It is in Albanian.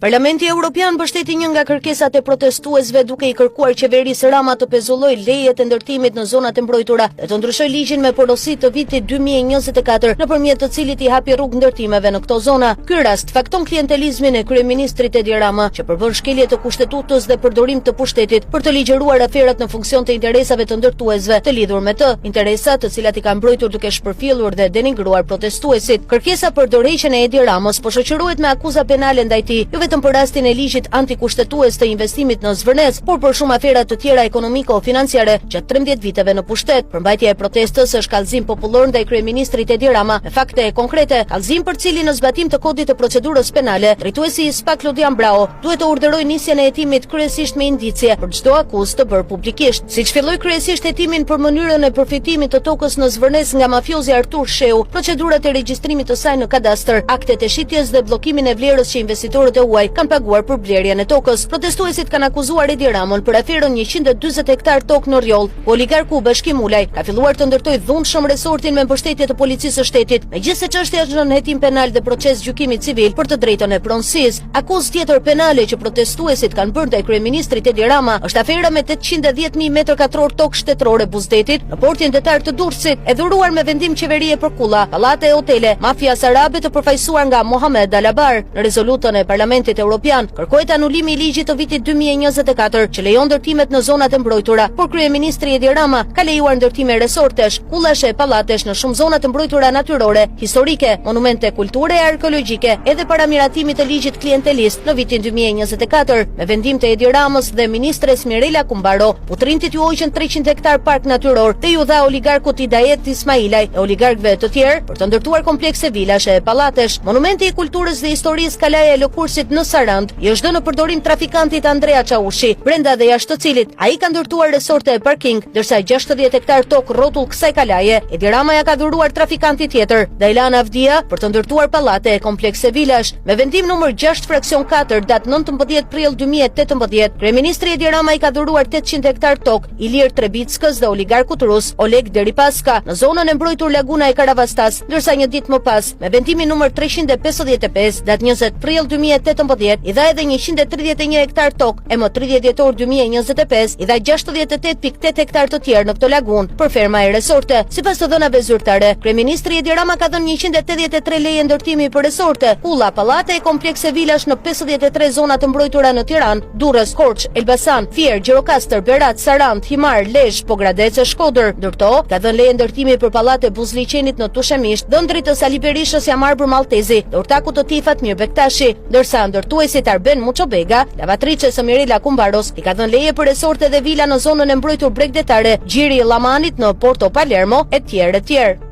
Parlamenti Evropian mbështeti një nga kërkesat e protestuesve duke i kërkuar qeverisë Rama të pezullojë lejet e ndërtimit në zonat e mbrojtura dhe të ndryshojë ligjin me porosi të vitit 2024, nëpërmjet të cilit i hapi rrugë ndërtimeve në këto zona. Ky rast fakton klientelizmin e kryeministrit Edi Rama, që përbën shkelje të kushtetutës dhe përdorim të pushtetit për të ligjëruar aferat në funksion të interesave të ndërtuesve të lidhur me të, interesa të cilat i kanë mbrojtur duke shpërfillur dhe denigruar protestuesit. Kërkesa për dorëheqjen e Edi Ramës po shoqërohet me akuza penale ndaj tij, vetëm për rastin e ligjit antikushtetues të investimit në Zvërnes, por për shumë afera të tjera ekonomiko-financiare gjatë 13 viteve në pushtet. Përmbajtja e protestës është kallëzim popullor ndaj kryeministrit Edi Rama, me fakte konkrete, kallëzim për cilin në zbatim të kodit të procedurës penale, drejtuesi i SPA Klodian Brao duhet të urdhërojë nisjen e hetimit kryesisht me indicie për çdo akuzë të bërë publikisht. Siç filloi kryesisht hetimin për mënyrën e përfitimit të tokës në Zvërnes nga mafiozi Artur Sheu, procedurat e regjistrimit të saj në kadastër, aktet e shitjes dhe bllokimin e vlerës që investitorët e huaj kanë paguar për blerjen e tokës. Protestuesit kanë akuzuar Edi Ramën për aferën 140 hektar tokë në Rjoll, ku oligarku Bashkim Ulaj ka filluar të ndërtojë dhunshëm resortin me mbështetje të policisë së shtetit, megjithëse çështja është në hetim penal dhe proces gjykimi civil për të drejtën e pronësisë. Akuzë tjetër penale që protestuesit kanë bërë ndaj kryeministrit Edi Rama është afera me 810.000 metër katror tokë shtetërore Buzdetit në portin detar të Durrësit, e dhuruar me vendim qeverie për kulla, pallate e hotele, mafia arabe të përfaqësuar nga Mohamed Alabar. Në rezolutën e Parlamentit Evropian kërkohet anulimi i ligjit të vitit 2024 që lejon ndërtimet në zonat e mbrojtura, por kryeministri Edi Rama ka lejuar ndërtime resortesh, kullashe, pallatesh në shumë zona të mbrojtura natyrore, historike, monumente kulture e arkeologjike, edhe para miratimit të ligjit klientelist në vitin 2024. Me vendim të Edi Ramës dhe ministres Mirela Kumbaro, utrintit ju hoqën 300 hektar park natyror dhe ju dha oligarkut Hidayet Ismailaj e oligarkëve të tjerë për të ndërtuar komplekse vilashe e pallatesh. Monumenti i kulturës dhe historisë Kalaja e Lëkursit në Sarand i është dhënë në përdorim trafikantit Andrea Çaushi, brenda dhe jashtë të cilit ai ka ndërtuar resorte e parking, ndërsa 60 hektar tokë rrotull kësaj kalaje Edi Rama ja ka dhuruar trafikantit tjetër, Dajlan Avdia, për të ndërtuar pallate e komplekse vilash. Me vendim numër 6 fraksion 4 datë 19 prill 2018, kryeministri Edi Rama i ka dhuruar 800 hektar tokë Ilir Trebickës dhe oligarkut rus Oleg Deripaska në zonën e mbrojtur Laguna e Karavastas, ndërsa një ditë më pas, me vendimin numër 355 datë 20 prill 2018, i dha edhe 131 hektar tokë e më 30 dhjetor 2025 i dha 68.8 hektar të tjerë në këtë lagun për ferma e resorte. Sipas të dhënave zyrtare, kryeministri Edi Rama ka dhënë 183 leje ndërtimi për resorte, kulla, pallate e komplekse vilash në 53 zona të mbrojtura në Tiranë, Durrës, Korç, Elbasan, Fier, Gjirokastër, Berat, Sarand, Himar, Lezhë, Pogradec e Shkodër. Ndërto, ka dhënë leje ndërtimi për pallate Buzliqenit në Tushemisht, dhëndrit Sali Berishës Jamarbër Maltezi, dhe urtakut të tij Fatmir Bektashi, ndërsa ndërtuesit Arben Muçobega, lavatriçes Mirela Kumbaros, i ka dhënë leje për resorte dhe vila në zonën e mbrojtur bregdetare Gjiri i Llamanit në Porto Palermo, e tjerë.